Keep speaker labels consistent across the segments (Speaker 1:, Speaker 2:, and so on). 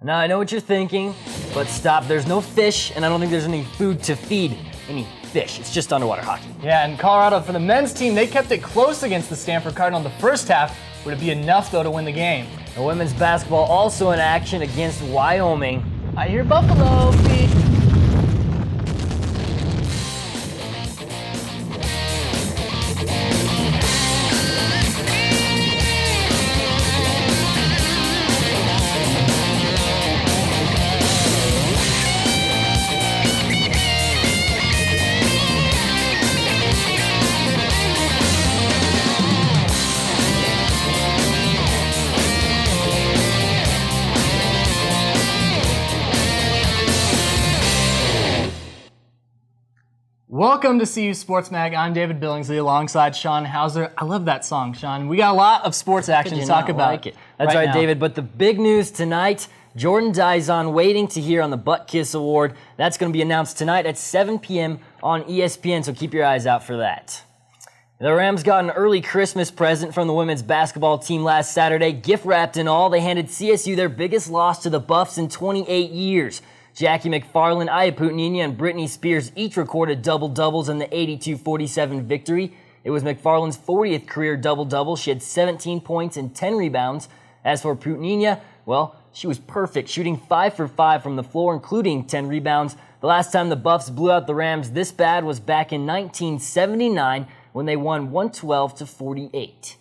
Speaker 1: Now, I know what you're thinking, but stop. There's no fish, and I don't think there's any food to feed any fish. It's just underwater hockey.
Speaker 2: Yeah, and Colorado, for the men's team, they kept it close against the Stanford Cardinal in the first half. Would it be enough, though, to win the game?
Speaker 1: The women's basketball also in action against Wyoming.
Speaker 2: I hear Buffalo, Pete. Welcome to CU Sports Mag. I'm David Billingsley alongside Sean Hauser. I love that song, Sean. We got a lot of sports action to talk about.
Speaker 1: Like it? That's right, David. But the big news tonight, Jordan Dizon waiting to hear on the Butt Kiss Award. That's going to be announced tonight at 7 p.m. on ESPN, so keep your eyes out for that. The Rams got an early Christmas present from the women's basketball team last Saturday. Gift wrapped and all, they handed CSU their biggest loss to the Buffs in 28 years. Jackie McFarland, Aya Putninia, and Britney Spears each recorded double-doubles in the 82-47 victory. It was McFarland's 40th career double-double. She had 17 points and 10 rebounds. As for Putninia, well, she was perfect, shooting 5 for 5 from the floor, including 10 rebounds. The last time the Buffs blew out the Rams this bad was back in 1979 when they won 112-48.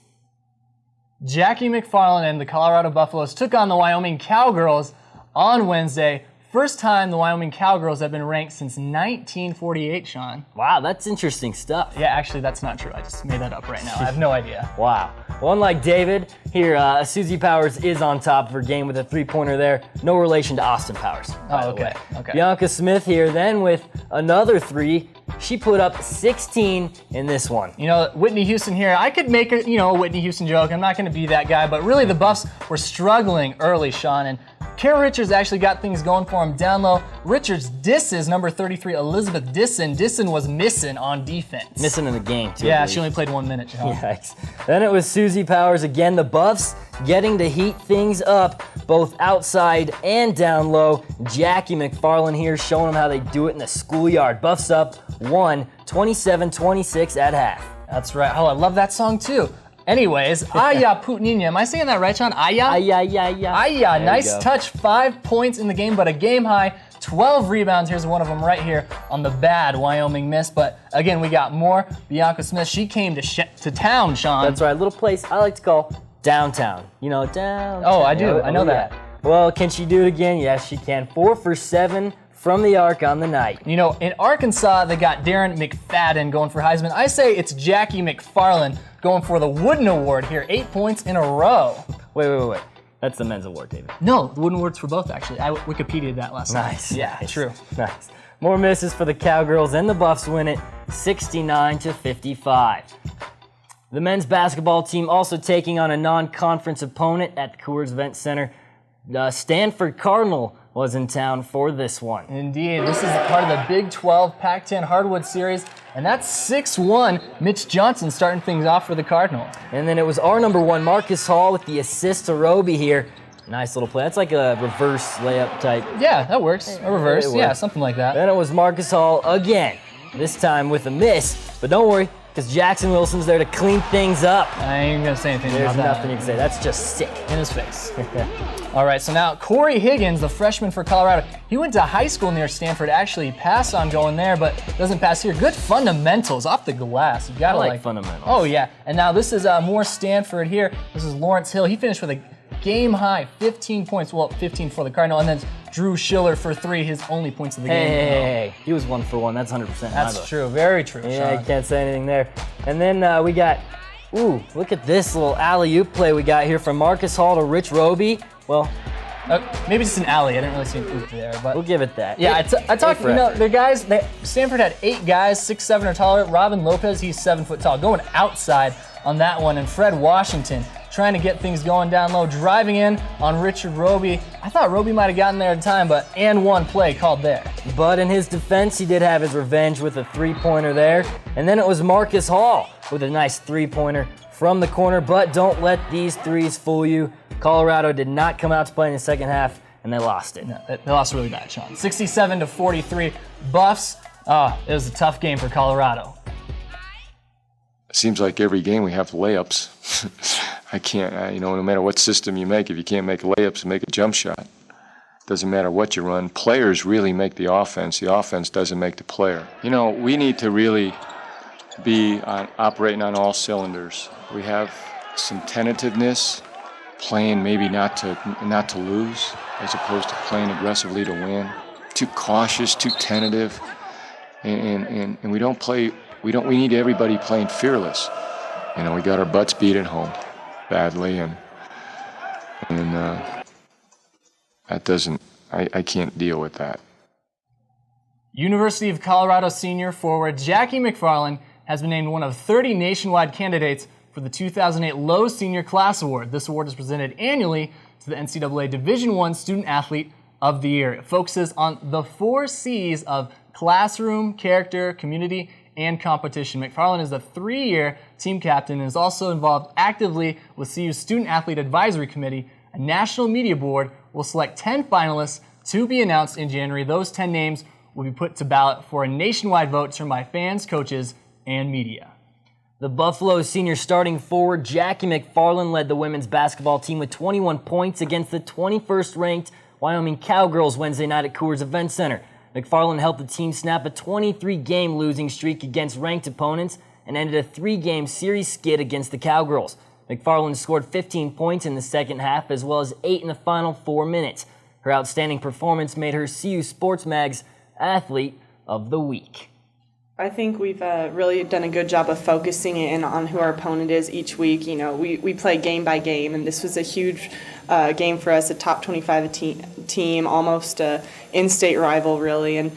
Speaker 2: Jackie McFarland and the Colorado Buffaloes took on the Wyoming Cowgirls on Wednesday. First time the Wyoming Cowgirls have been ranked since 1948, Sean.
Speaker 1: Wow, that's interesting stuff.
Speaker 2: Yeah, actually, that's not true. I just made that up right now. I have no idea.
Speaker 1: Wow. Well, unlike David, here, Susie Powers is on top of her game with a three-pointer there. No relation to Austin Powers.
Speaker 2: Oh, okay. Okay.
Speaker 1: Bianca Smith here then with another three. She put up 16 in this one.
Speaker 2: You know, Whitney Houston here, I could make a Whitney Houston joke. I'm not going to be that guy, but really the Buffs were struggling early, Sean, and Kara Richards actually got things going for him down low. Richards disses number 33, Elizabeth Disson. Disson was missing on defense.
Speaker 1: Missing in the game, too.
Speaker 2: Yeah, she only played 1 minute, Sean.
Speaker 1: Yikes. Then it was Susie Powers again. The Buffs getting to heat things up both outside and down low. Jackie McFarland here showing them how they do it in the schoolyard. Buffs up 27-26 at half.
Speaker 2: That's right. Oh, I love that song, too. Anyways, Aya Putninia. Am I saying that right, Sean? Aya? Aya, nice touch. 5 points in the game, but a game high 12 rebounds. Here's one of them right here on the bad Wyoming miss. But again, we got more. Bianca Smith, she came to town, Sean.
Speaker 1: That's right, a little place I like to call downtown. You know, downtown.
Speaker 2: Oh, I do. I know that.
Speaker 1: Well, can she do it again? Yes, she can. 4 for 7 from the arc on the night.
Speaker 2: You know, in Arkansas, they got Darren McFadden going for Heisman. I say it's Jackie McFarland going for the Wooden Award here. 8 points in a row.
Speaker 1: Wait. That's the men's award, David.
Speaker 2: No, the Wooden Award's for both, actually. I Wikipedia'd that last night.
Speaker 1: Nice.
Speaker 2: Yeah, true.
Speaker 1: Nice. More misses for the Cowgirls, and the Buffs win it 69-55. The men's basketball team also taking on a non-conference opponent at the Coors Event Center. Stanford Cardinal was in town for this one.
Speaker 2: Indeed. This is part of the Big 12 Pac-10 Hardwood Series, and that's 6-1. Mitch Johnson starting things off for the Cardinal.
Speaker 1: And then it was our number one, Marcus Hall, with the assist to Roby here. Nice little play. That's like a reverse layup type.
Speaker 2: Yeah, that works. A reverse. Yeah, something like that.
Speaker 1: Then it was Marcus Hall again, this time with a miss. But don't worry, because Jackson Wilson's there to clean things up.
Speaker 2: I ain't going to say anything about that.
Speaker 1: There's nothing you can say. That's just sick.
Speaker 2: In his face. All right, so now Corey Higgins, the freshman for Colorado, he went to high school near Stanford. Actually passed on going there, but doesn't pass here. Good fundamentals off the glass. You gotta
Speaker 1: like fundamentals.
Speaker 2: Oh yeah, and now this is more Stanford here. This is Lawrence Hill. He finished with a game high 15 points. Well, 15 for the Cardinal, and then Drew Schiller for 3, his only points of the game.
Speaker 1: Hey, he was 1 for 1. That's 100%.
Speaker 2: That's true. Very true.
Speaker 1: Yeah,
Speaker 2: Sean.
Speaker 1: I can't say anything there. And then we got, look at this little alley-oop play we got here from Marcus Hall to Rich Roby. Well,
Speaker 2: maybe just an alley. I didn't really see an oop there, but
Speaker 1: we'll give it that.
Speaker 2: Yeah, I talked. You know, the guys. Stanford had 8 guys, 6'7" or taller. Robin Lopez, he's 7 foot tall, going outside on that one, and Fred Washington trying to get things going down low, driving in on Richard Roby. I thought Roby might have gotten there in time, but and one play called there.
Speaker 1: But in his defense, he did have his revenge with a three-pointer there. And then it was Marcus Hall with a nice three-pointer from the corner. But don't let these threes fool you. Colorado did not come out to play in the second half, and they lost it.
Speaker 2: No, they lost really bad, Sean. 67-43. Buffs, it was a tough game for Colorado.
Speaker 3: It seems like every game we have layups. I can't, no matter what system you make, if you can't make layups, make a jump shot. Doesn't matter what you run. Players really make the offense. The offense doesn't make the player. We need to really be operating on all cylinders. We have some tentativeness, playing maybe not to lose, as opposed to playing aggressively to win. Too cautious, too tentative, and we don't play. We need everybody playing fearless. We got our butts beat at home badly, and that doesn't. I can't deal with that.
Speaker 2: University of Colorado senior forward Jackie McFarland has been named one of 30 nationwide candidates for the 2008 Lowe Senior Class Award. This award is presented annually to the NCAA Division I Student Athlete of the Year. It focuses on the 4 C's of classroom, character, community, and competition. McFarland is a 3-year team captain and is also involved actively with CU's Student Athlete Advisory Committee. A national media board will select 10 finalists to be announced in January. Those 10 names will be put to ballot for a nationwide vote determined by fans, coaches, and media.
Speaker 1: The Buffalo senior starting forward Jackie McFarland led the women's basketball team with 21 points against the 21st-ranked Wyoming Cowgirls Wednesday night at Coors Event Center. McFarland helped the team snap a 23-game losing streak against ranked opponents and ended a 3-game series skid against the Cowgirls. McFarland scored 15 points in the second half as well as 8 in the final 4 minutes. Her outstanding performance made her CU Sports Mag's Athlete of the Week.
Speaker 4: I think we've really done a good job of focusing in on who our opponent is each week. We play game by game, and this was a huge game for us, a top 25 team, almost an in-state rival, really. And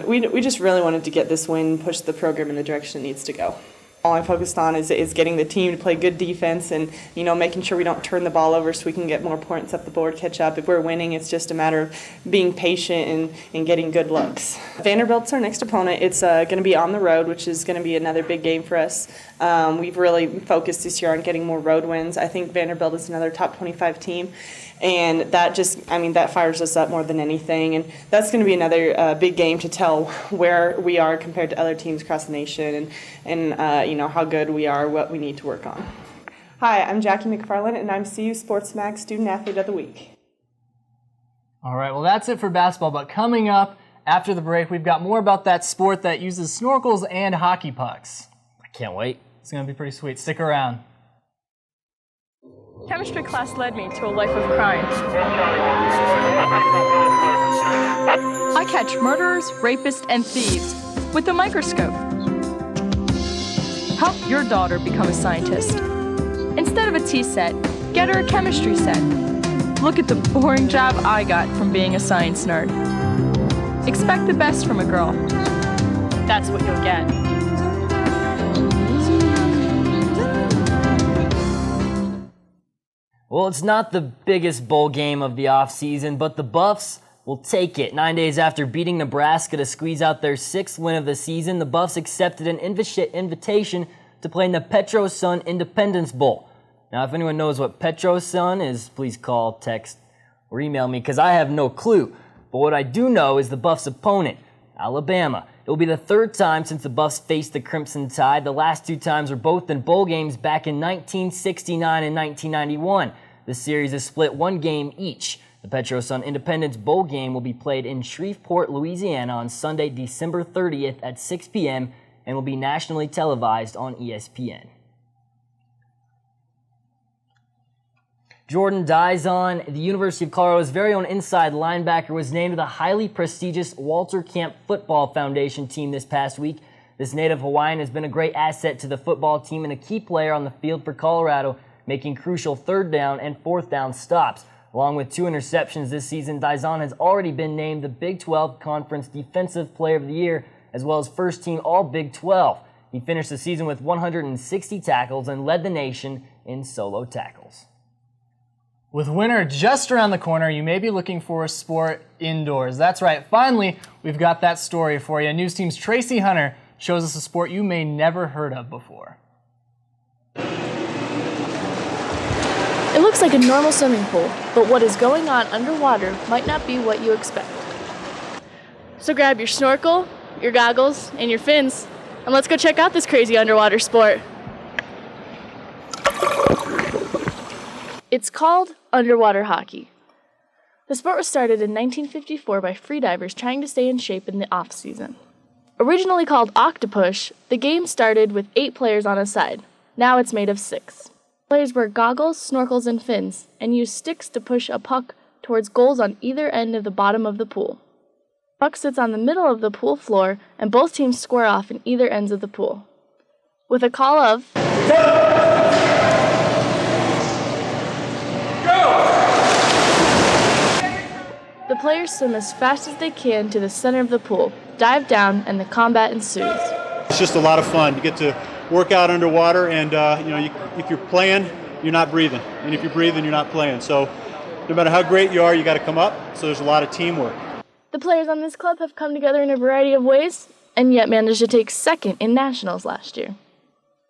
Speaker 4: we just really wanted to get this win, push the program in the direction it needs to go. All I'm focused on is getting the team to play good defense and, making sure we don't turn the ball over so we can get more points up the board, catch up. If we're winning, it's just a matter of being patient and getting good looks. Vanderbilt's our next opponent. It's going to be on the road, which is going to be another big game for us. We've really focused this year on getting more road wins. I think Vanderbilt is another top 25 team. And that fires us up more than anything. And that's going to be another big game to tell where we are compared to other teams across the nation and how good we are, what we need to work on. Hi, I'm Jackie McFarland, and I'm CU Sports Mag Student Athlete of the Week.
Speaker 2: All right, well, that's it for basketball. But coming up after the break, we've got more about that sport that uses snorkels and hockey pucks.
Speaker 1: I can't wait.
Speaker 2: It's going to be pretty sweet. Stick around.
Speaker 5: Chemistry class led me to a life of crime. I catch murderers, rapists, and thieves with a microscope. Help your daughter become a scientist. Instead of a tea set, get her a chemistry set. Look at the boring job I got from being a science nerd. Expect the best from a girl. That's what you'll get.
Speaker 1: Well, it's not the biggest bowl game of the offseason, but the Buffs will take it. 9 days after beating Nebraska to squeeze out their 6th win of the season, the Buffs accepted an invitation to play in the Petro Sun Independence Bowl. Now, if anyone knows what Petro Sun is, please call, text, or email me, because I have no clue. But what I do know is the Buffs' opponent, Alabama. It will be the 3rd time since the Buffs faced the Crimson Tide. The last 2 times were both in bowl games back in 1969 and 1991. The series is split 1 game each. The Petro Sun Independence Bowl game will be played in Shreveport, Louisiana on Sunday, December 30th at 6 p.m. and will be nationally televised on ESPN. Jordan Dizon, the University of Colorado's very own inside linebacker, was named to the highly prestigious Walter Camp Football Foundation team this past week. This native Hawaiian has been a great asset to the football team and a key player on the field for Colorado, making crucial 3rd down and 4th down stops. Along with 2 interceptions this season, Dizon has already been named the Big 12 Conference Defensive Player of the Year, as well as first team All-Big 12. He finished the season with 160 tackles and led the nation in solo tackles.
Speaker 2: With winter just around the corner, you may be looking for a sport indoors. That's right, finally, we've got that story for you. News Team's Tracy Hunter shows us a sport you may never heard of before.
Speaker 5: It looks looks like a normal swimming pool, but what is going on underwater might not be what you expect. So grab your snorkel, your goggles, and your fins, and let's go check out this crazy underwater sport. It's called underwater hockey. The sport was started in 1954 by freedivers trying to stay in shape in the off-season. Originally called octopush, the game started with 8 players on a side. Now it's made of 6. Players wear goggles, snorkels, and fins, and use sticks to push a puck towards goals on either end of the bottom of the pool. The puck sits on the middle of the pool floor, and both teams square off in either ends of the pool. With a call of... The players swim as fast as they can to the center of the pool, dive down, and the combat ensues.
Speaker 6: It's just a lot of fun. You get to work out underwater, and if you're playing, you're not breathing, and if you're breathing, you're not playing. So no matter how great you are, you got to come up. So there's a lot of teamwork.
Speaker 5: The players on this club have come together in a variety of ways, and yet managed to take second in nationals last year.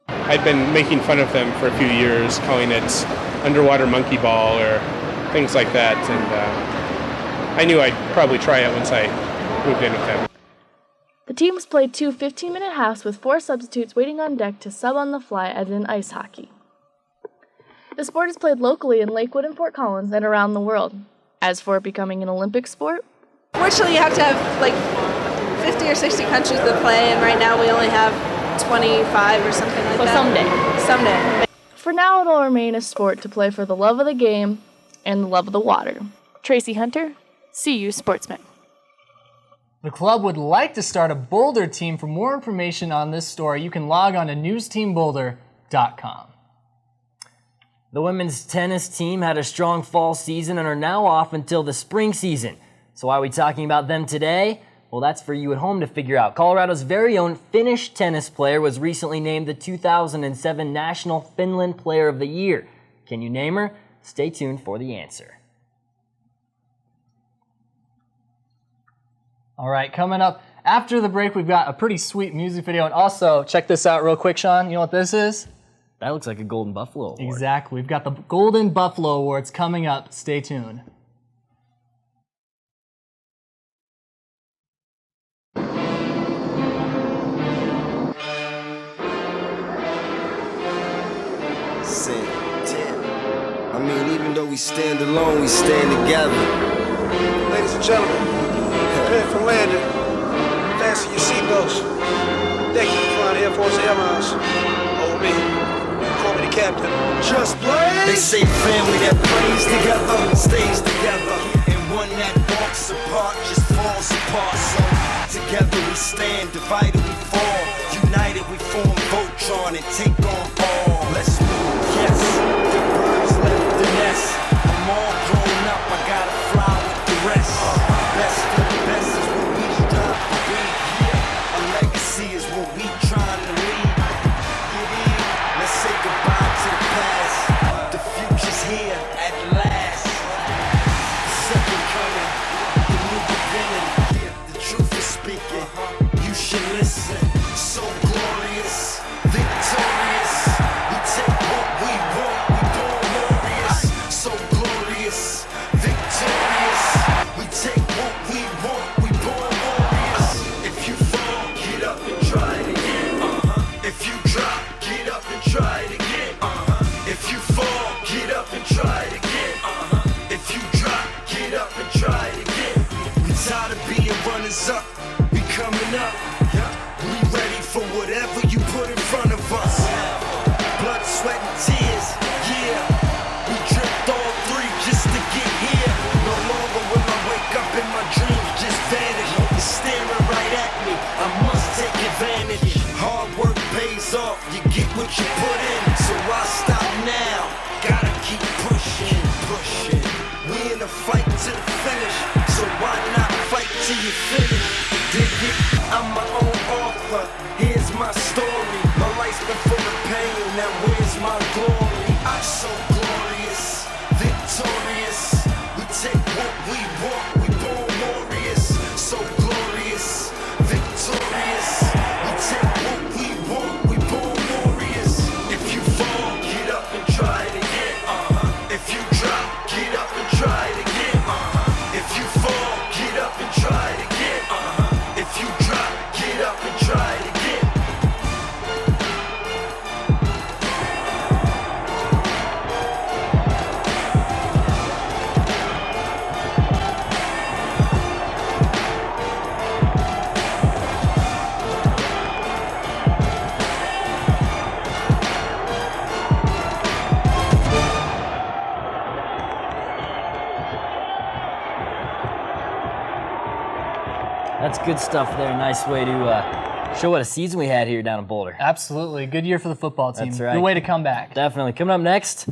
Speaker 7: I'd been making fun of them for a few years, calling it underwater monkey ball or things like that, and I knew I'd probably try it once I moved in with them.
Speaker 5: The teams played 2 15-minute halves with 4 substitutes waiting on deck to sub on the fly as in ice hockey. The sport is played locally in Lakewood and Fort Collins and around the world. As for it becoming an Olympic sport,
Speaker 8: fortunately you have to have like 50 or 60 countries that play, and right now we only have 25 or something like that. Someday.
Speaker 5: For now it'll remain a sport to play for the love of the game and the love of the water. Tracy Hunter, CU Sportsman.
Speaker 2: The club would like to start a Boulder team. For more information on this story, you can log on to newsteamboulder.com.
Speaker 1: The women's tennis team had a strong fall season and are now off until the spring season. So why are we talking about them today? Well, that's for you at home to figure out. Colorado's very own Finnish tennis player was recently named the 2007 National Finland Player of the Year. Can you name her? Stay tuned for the answer.
Speaker 2: All right, coming up after the break, we've got a pretty sweet music video. And also, check this out real quick, Sean. You know what this is?
Speaker 1: That looks like a Golden Buffalo Award.
Speaker 2: Exactly. We've got the Golden Buffalo Awards coming up. Stay tuned.
Speaker 9: I mean, even though we stand alone, we stand together.
Speaker 10: Ladies and gentlemen, prepare for landing. Fasten your seatbelts. Thank you for flying Air Force Airlines. Hold me. Call me the captain. Just blaze.
Speaker 9: They say family that plays together stays together, and one that walks apart just falls apart. So together we stand, divided we fall, united we form Voltron and take on all. Let's move. Yes, the birds left the nest. I'm all grown up. I gotta fly with the rest. Best of the best is what we strive to be. A legacy is what we trying to leave. Let's say goodbye to the past. The future's here at last. The second coming, the new beginning. The truth is speaking. You should listen. So glorious, victorious. We take what we want. We born warriors. So glorious, victorious. We take what we want. We born warriors. If you fall, get up and try it again. If you drop, get up and try it again. If you fall, get up and try it again. If you drop, get up and try it again. We tired of being runners up. We coming up. We ready for whatever you put in front of us. Blood, sweat, and tears. Yeah. We dripped all 3 just to get here. No longer will I wake up in my dreams just vanish. You're staring right at me. I must take advantage. Hard work pays off. You get what you put in. So why stop now? Gotta keep pushing, pushing. We in a fight to the finish. So why not fight till you finish? Dig it? I'm my own author. Here's my story. My life's been full of pain. Now where's my glory? I'm so glorious, victorious. We take what we want. We born warriors. So glorious, victorious. We take what we want. We born warriors. If you fall, get up and try it again. If you
Speaker 1: That's good stuff there. Nice way to show what a season we had here down in Boulder.
Speaker 2: Absolutely. Good year for the football team.
Speaker 1: That's right.
Speaker 2: Good way to come back.
Speaker 1: Definitely. Coming up next,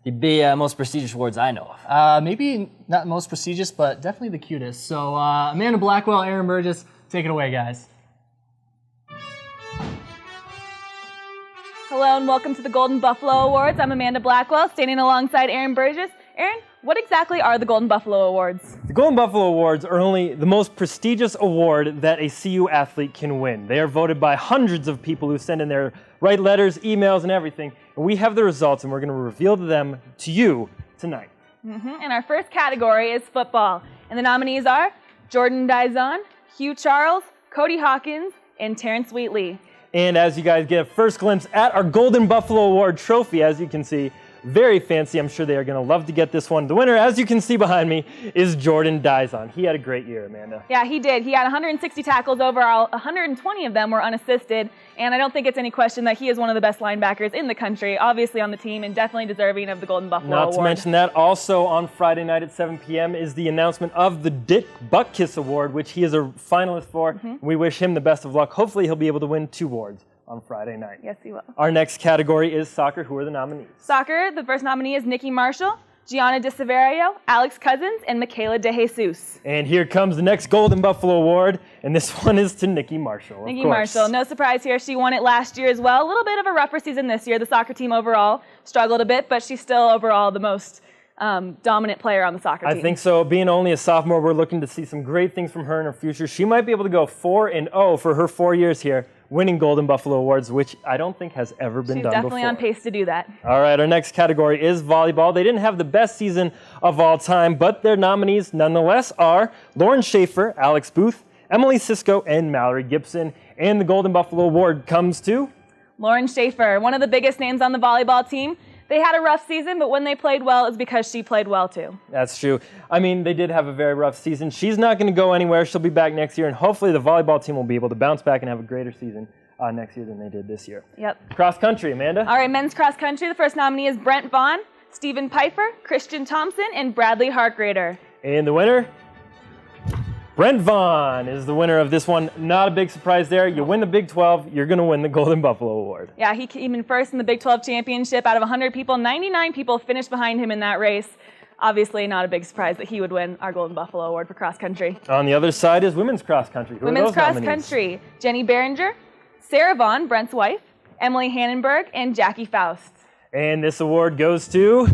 Speaker 1: the most prestigious awards I know of.
Speaker 2: Maybe not most prestigious, but definitely the cutest. So Amanda Blackwell, Aaron Burgess, take it away, guys.
Speaker 11: Hello and welcome to the Golden Buffalo Awards. I'm Amanda Blackwell, standing alongside Aaron Burgess. Aaron, what exactly are the Golden Buffalo Awards?
Speaker 12: The Golden Buffalo Awards are only the most prestigious award that a CU athlete can win. They are voted by hundreds of people who send in their write letters, emails, and everything. And we have the results, and we're going to reveal them to you tonight.
Speaker 11: And our first category is football. And the nominees are Jordan Dizon, Hugh Charles, Cody Hawkins, and Terrence Wheatley.
Speaker 12: And as you guys get a first glimpse at our Golden Buffalo Award trophy, as you can see, very fancy. I'm sure they are going to love to get this one. The winner, as you can see behind me, is Jordan Dizon. He had a great year, Amanda.
Speaker 11: Yeah, he did. He had 160 tackles overall. 120 of them were unassisted. And I don't think it's any question that he is one of the best linebackers in the country, obviously on the team, and definitely deserving of the Golden Buffalo Award.
Speaker 12: Not to mention that, also on Friday night at 7 p.m. is the announcement of the Dick Butkus Award, which he is a finalist for. We wish him the best of luck. Hopefully he'll be able to win 2 awards on Friday night.
Speaker 11: Yes, he will.
Speaker 12: Our next category is soccer. Who are the nominees?
Speaker 11: Soccer, the first nominee is Nikki Marshall, Gianna DeSeverio, Alex Cousins, and Michaela DeJesus.
Speaker 12: And here comes the next Golden Buffalo Award, and this one is to Nikki Marshall.
Speaker 11: Nikki Marshall, no surprise here. She won it last year as well. A little bit of a rougher season this year. The soccer team overall struggled a bit, but she's still overall the most dominant player on the soccer team.
Speaker 12: I think so. Being only a sophomore, we're looking to see some great things from her in her future. She might be able to go 4-0 for her 4 years here, winning Golden Buffalo Awards, which I don't think has ever been done before.
Speaker 11: She's definitely on pace to do that.
Speaker 12: All right, our next category is volleyball. They didn't have the best season of all time, but their nominees nonetheless are Lauren Schaefer, Alex Booth, Emily Sisko, and Mallory Gibson. And the Golden Buffalo Award comes to
Speaker 11: Lauren Schaefer, one of the biggest names on the volleyball team. They had a rough season, but when they played well, it's because she played well too.
Speaker 12: That's true. I mean, they did have a very rough season. She's not going to go anywhere. She'll be back next year, and hopefully the volleyball team will be able to bounce back and have a greater season next year than they did this year.
Speaker 11: Yep.
Speaker 12: Cross country, Amanda.
Speaker 11: All right, men's cross country. The first nominee is Brent Vaughn, Stephen Piper, Christian Thompson, and Bradley Harkrader.
Speaker 12: And the winner? Brent Vaughn is the winner of this one. Not a big surprise there. You win the Big 12, you're going to win the Golden Buffalo Award.
Speaker 11: Yeah, he came in first in the Big 12 championship. Out of 100 people, 99 people finished behind him in that race. Obviously, not a big surprise that he would win our Golden Buffalo Award for cross country.
Speaker 12: On the other side is women's cross country. Who
Speaker 11: Women's
Speaker 12: are those
Speaker 11: cross
Speaker 12: nominees?
Speaker 11: country, Jenny Behringer, Sarah Vaughn, Brent's wife, Emily Hannenberg, and Jackie Faust.
Speaker 12: And this award goes to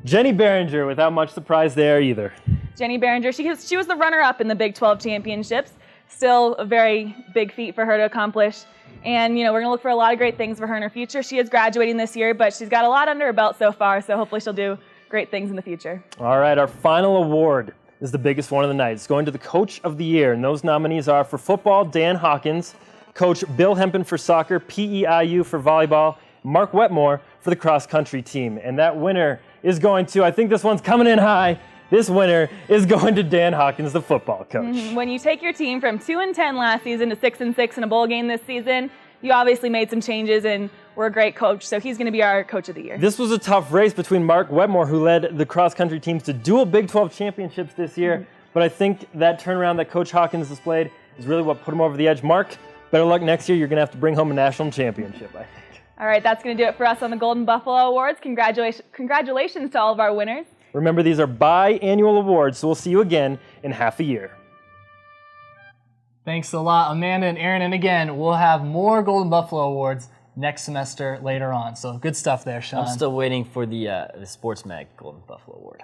Speaker 12: Jenny Behringer, without much surprise there either.
Speaker 11: Jenny Behringer, she was the runner-up in the Big 12 championships. Still a very big feat for her to accomplish. And, you know, we're going to look for a lot of great things for her in her future. She is graduating this year, but she's got a lot under her belt so far, so hopefully she'll do great things in the future.
Speaker 12: All right, our final award is the biggest one of the night. It's going to the Coach of the Year, and those nominees are for football, Dan Hawkins, Coach Bill Hempen for soccer, PEIU for volleyball, Mark Wetmore for the cross country team. And that winner is going to, I think this one's coming in high, this winner is going to Dan Hawkins, the football coach.
Speaker 11: When you take your team from 2-10 last season to 6-6 in a bowl game this season, you obviously made some changes and were a great coach, so he's going to be our Coach of the Year.
Speaker 12: This was a tough race between Mark Wetmore, who led the cross country teams to dual Big 12 championships this year, but I think that turnaround that Coach Hawkins displayed is really what put him over the edge. Mark, better luck next year. You're going to have to bring home a national championship, I think.
Speaker 11: All right, that's going to do it for us on the Golden Buffalo Awards. Congratulations to all of our winners.
Speaker 12: Remember, these are biannual awards, so we'll see you again in half a year.
Speaker 2: Thanks a lot, Amanda and Aaron. And again, we'll have more Golden Buffalo Awards next semester later on. So good stuff there, Sean.
Speaker 1: I'm still waiting for the Sports Mag Golden Buffalo Award.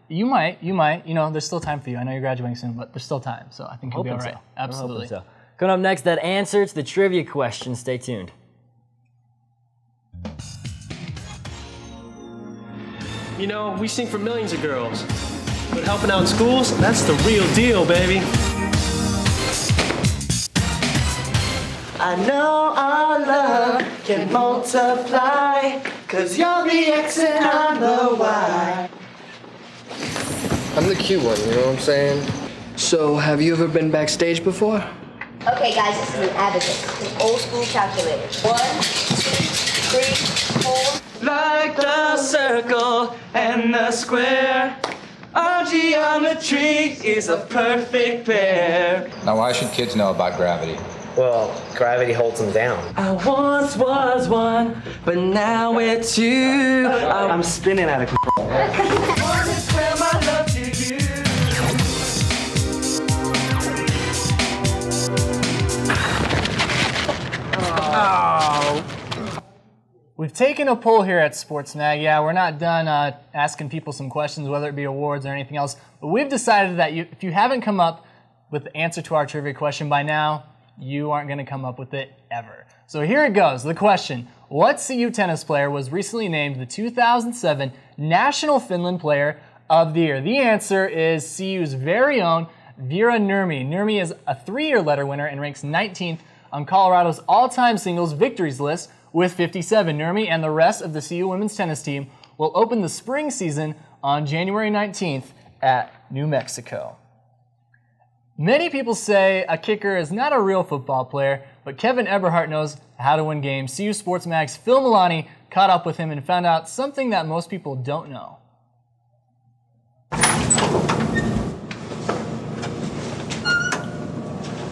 Speaker 2: You might. You know, there's still time for you. I know you're graduating soon, but there's still time. So I think you'll be all right.
Speaker 1: So.
Speaker 2: Absolutely.
Speaker 1: So. Coming up next, that answer to the trivia question. Stay tuned.
Speaker 13: You know, we sing for millions of girls, but helping out in schools, that's the real deal, baby.
Speaker 14: I know our love can multiply, 'cause you're the X and I'm the Y.
Speaker 15: I'm the cute one, you know what I'm saying? So, have you ever been backstage before?
Speaker 16: Okay, guys, this is an abacus, an old school calculator. 1, 2, 3, 4.
Speaker 14: Like the circle and the square, Our geometry is a perfect pair.
Speaker 17: Now, why should kids know about gravity?
Speaker 18: Well, gravity holds them down.
Speaker 14: I once was one, but now we're two.
Speaker 18: I'm spinning out of control.
Speaker 2: Oh. We've taken a poll here at SportsMag. Yeah, we're not done asking people some questions, whether it be awards or anything else. But we've decided that if you haven't come up with the answer to our trivia question by now, you aren't going to come up with it ever. So here it goes. The question: what CU tennis player was recently named the 2007 National Finland Player of the Year? The answer is CU's very own Vera Nurmi. Nurmi is a 3-year letter winner and ranks 19th on Colorado's all-time singles victories list with 57. Nurmi and the rest of the CU women's tennis team will open the spring season on January 19th at New Mexico. Many people say a kicker is not a real football player, but Kevin Eberhardt knows how to win games. CU Sports Mag's Phil Milani caught up with him and found out something that most people don't know.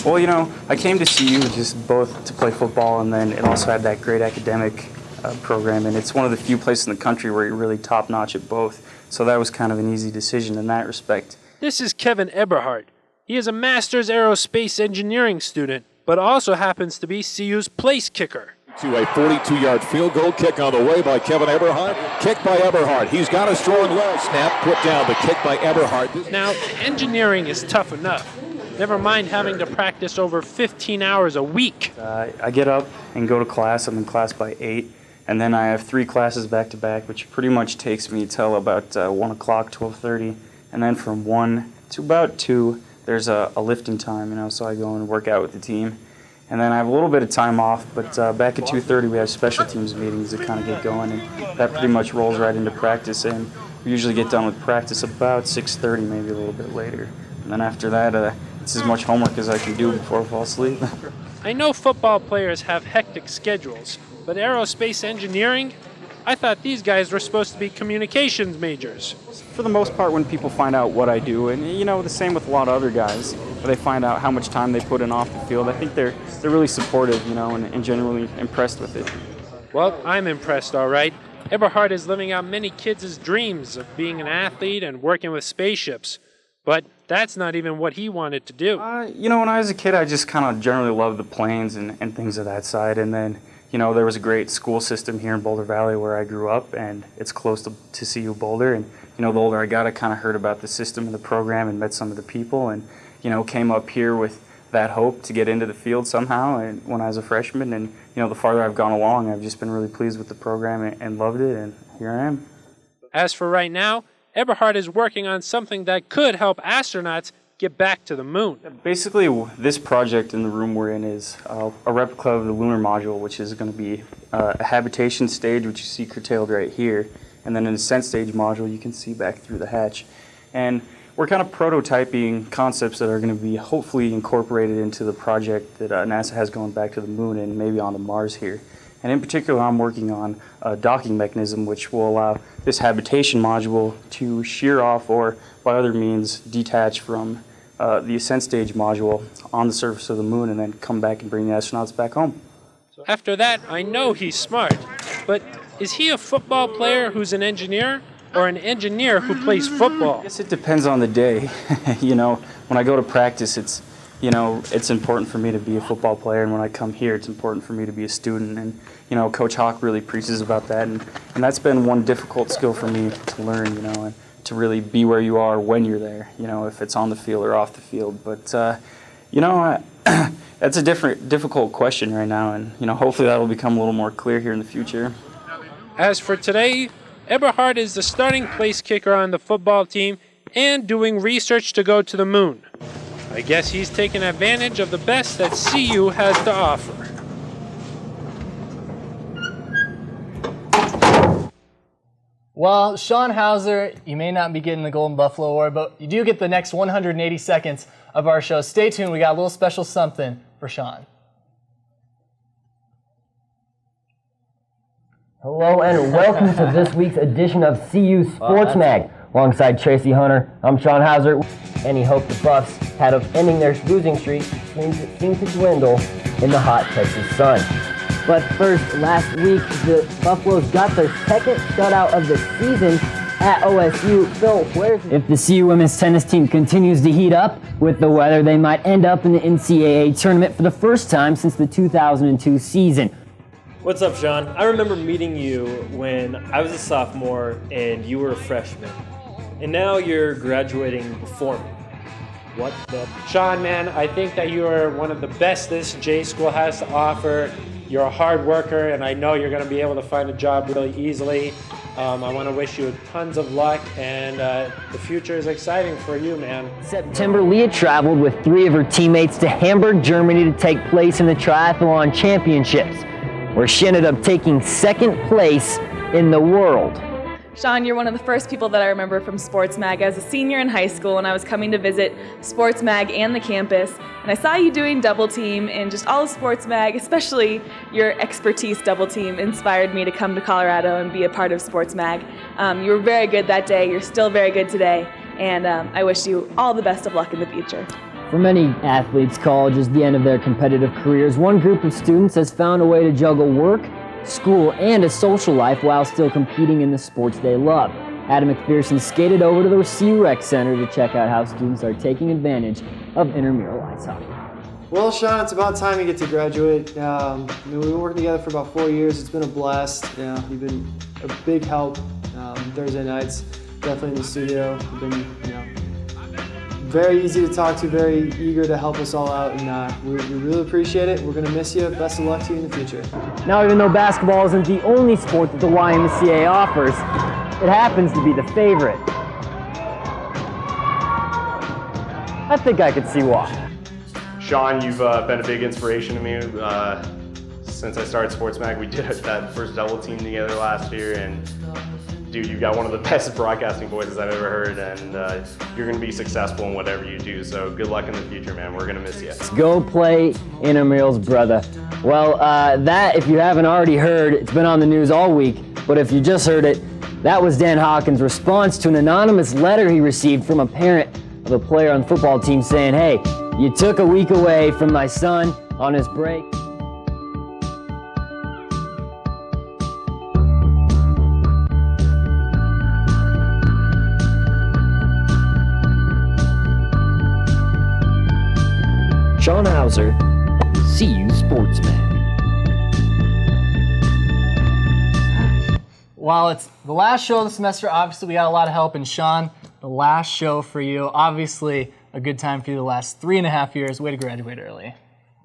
Speaker 19: Well, you know, I came to CU just both to play football, and then it also had that great academic program, and it's one of the few places in the country where you're really top-notch at both. So that was kind of an easy decision in that respect.
Speaker 20: This is Kevin Eberhardt. He is a master's aerospace engineering student, but also happens to be CU's place kicker.
Speaker 21: To a 42-yard field goal kick on the way by Kevin Eberhardt. Kick by Eberhardt. He's got a strong leg. Snap, put down. The kick by Eberhardt.
Speaker 20: Now, engineering is tough enough. Never mind having to practice over 15 hours a week.
Speaker 19: I get up and go to class. I'm in class by 8. And then I have 3 classes back-to-back, which pretty much takes me till about 1 o'clock, 12:30. And then from 1 to about 2, there's a lifting time, you know, so I go and work out with the team. And then I have a little bit of time off, but back at 2:30 we have special teams meetings that kind of get going, and that pretty much rolls right into practice. And we usually get done with practice about 6:30, maybe a little bit later. And then after that, it's as much homework as I can do before I fall asleep.
Speaker 20: I know football players have hectic schedules, but aerospace engineering? I thought these guys were supposed to be communications majors.
Speaker 19: For the most part, when people find out what I do, and you know, the same with a lot of other guys, when they find out how much time they put in off the field, I think they're really supportive, you know, and genuinely impressed with it.
Speaker 20: Well, I'm impressed, all right. Eberhardt is living out many kids' dreams of being an athlete and working with spaceships. But that's not even what he wanted to do.
Speaker 19: You know, when I was a kid, I just kind of generally loved the planes and things of that side. And then, you know, there was a great school system here in Boulder Valley where I grew up, and it's close to CU Boulder. And, you know, the older I got, I kind of heard about the system and the program and met some of the people, and, you know, came up here with that hope to get into the field somehow and when I was a freshman. And, you know, the farther I've gone along, I've just been really pleased with the program and loved it, and here I am.
Speaker 20: As for right now, Eberhardt is working on something that could help astronauts get back to the moon.
Speaker 19: Basically, this project in the room we're in is a replica of the lunar module, which is going to be a habitation stage, which you see curtailed right here, and then an ascent stage module you can see back through the hatch. And we're kind of prototyping concepts that are going to be hopefully incorporated into the project that NASA has going back to the moon and maybe onto Mars here. And in particular, I'm working on a docking mechanism which will allow this habitation module to shear off or by other means detach from the ascent stage module on the surface of the moon and then come back and bring the astronauts back home.
Speaker 20: After that, I know he's smart. But is he a football player who's an engineer or an engineer who plays football?
Speaker 19: I guess it depends on the day. You know, when I go to practice, it's important for me to be a football player, and when I come here, it's important for me to be a student. And, you know, Coach Hawk really preaches about that, and that's been one difficult skill for me to learn, you know, and to really be where you are when you're there, you know, if it's on the field or off the field. But, you know, that's a difficult question right now, and, you know, hopefully that'll become a little more clear here in the future.
Speaker 20: As for today, Eberhardt is the starting place kicker on the football team and doing research to go to the moon. I guess he's taking advantage of the best that CU has to offer.
Speaker 2: Well, Sean Hauser, you may not be getting the Golden Buffalo Award, but you do get the next 180 seconds of our show. Stay tuned, we got a little special something for Sean.
Speaker 22: Hello and welcome to this week's edition of CU Sports Mag.
Speaker 1: Alongside Tracy Hunter, I'm Sean Hauser. Any hope the Buffs had of ending their losing streak seems to dwindle in the hot Texas sun. But first, last week, the Buffaloes got their second shutout of the season at OSU. Phil, if the CU women's tennis team continues to heat up with the weather, they might end up in the NCAA tournament for the first time since the 2002 season.
Speaker 12: What's up, Sean? I remember meeting you when I was a sophomore and you were a freshman. And now you're graduating before me. What the?
Speaker 20: Sean, man, I think that you are one of the best this J School has to offer. You're a hard worker, and I know you're going to be able to find a job really easily. I want to wish you tons of luck, and the future is exciting for you, man.
Speaker 1: September, Leah traveled with 3 of her teammates to Hamburg, Germany to take place in the Triathlon Championships, where she ended up taking 2nd place in the world.
Speaker 11: Sean, you're one of the first people that I remember from Sports Mag. As a senior in high school, and I was coming to visit Sports Mag and the campus, and I saw you doing double team, and just all of Sports Mag, especially your expertise double team, inspired me to come to Colorado and be a part of Sports Mag. You were very good that day. You're still very good today, and I wish you all the best of luck in the future.
Speaker 1: For many athletes, college is the end of their competitive careers. One group of students has found a way to juggle work, school, and a social life while still competing in the sports they love. Adam McPherson skated over to the CU Rec Center to check out how students are taking advantage of intramural ice hockey.
Speaker 3: Well, Sean, it's about time you get to graduate. We've been working together for about 4 years. It's been a blast. You've been a big help Thursday nights, definitely in the studio. You've been, very easy to talk to, very eager to help us all out, and we really appreciate it. We're going to miss you. Best of luck to you in the future.
Speaker 1: Now, even though basketball isn't the only sport that the YMCA offers, it happens to be the favorite. I think I could see why.
Speaker 22: Sean, you've been a big inspiration to me. Since I started Sports Mag, we did that first double team together last year, and dude, you've got one of the best broadcasting voices I've ever heard, and you're going to be successful in whatever you do, so good luck in the future, man. We're going to miss you.
Speaker 1: Go play intramurals, brother. Well, that, if you haven't already heard, it's been on the news all week, but if you just heard it, that was Dan Hawkins' response to an anonymous letter he received from a parent of a player on the football team saying, "Hey, you took a week away from my son on his break." Sean Hauser, CU Sportsman.
Speaker 2: While it's the last show of the semester, obviously we got a lot of help, and Sean, the last show for you, obviously a good time for you the last 3.5 years. Way to graduate early.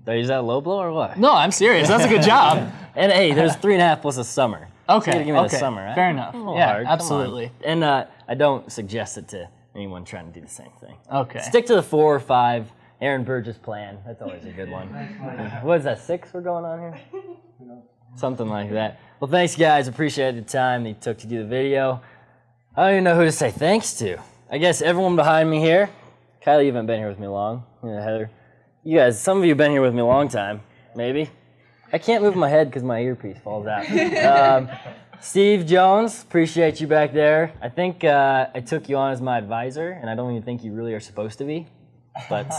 Speaker 1: Is that a low blow or what?
Speaker 2: No, I'm serious. That's a good job.
Speaker 1: And hey, there's 3.5 plus a summer.
Speaker 2: Okay,
Speaker 1: so you gotta give me the summer, right?
Speaker 2: Fair enough. Yeah,
Speaker 1: hard.
Speaker 2: absolutely.
Speaker 1: And I don't suggest it to anyone trying to do the same thing.
Speaker 2: Okay.
Speaker 1: Stick to the 4 or 5. Aaron Burgess plan. That's always a good one. What is that, 6 we're going on here? Something like that. Well, thanks, guys. Appreciate the time that you took to do the video. I don't even know who to say thanks to. I guess everyone behind me here. Kylie, you haven't been here with me long. Heather. You guys, some of you have been here with me a long time, maybe. I can't move my head because my earpiece falls out. Steve Jones, appreciate you back there. I think I took you on as my advisor, and I don't even think you really are supposed to be, but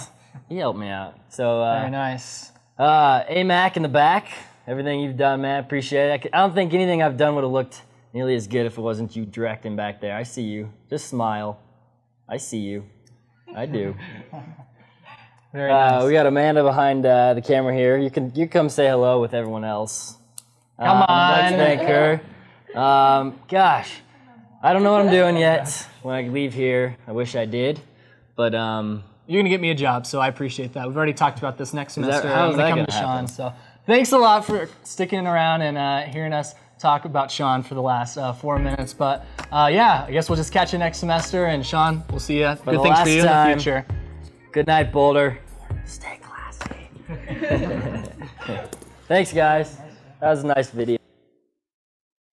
Speaker 1: he helped me out. So
Speaker 2: very nice.
Speaker 1: A-Mac in the back, everything you've done, man, appreciate it. I don't think anything I've done would have looked nearly as good if it wasn't you directing back there. I see you. Just smile. I see you. I do.
Speaker 2: Very nice.
Speaker 1: We got Amanda behind the camera here. You come say hello with everyone else.
Speaker 2: Come on.
Speaker 1: Let's thank her. Gosh, I don't know what I'm doing yet when I leave here. I wish I did, but
Speaker 2: you're gonna get me a job, so I appreciate that. We've already talked about this next semester.
Speaker 1: How's that
Speaker 2: come to Sean. So thanks a lot for sticking around and hearing us talk about Sean for the last 4 minutes. But yeah, I guess we'll just catch you next semester. And Sean, we'll see you. Good things for you in the future.
Speaker 1: Good night, Boulder. Stay classy. Thanks, guys. That was a nice video.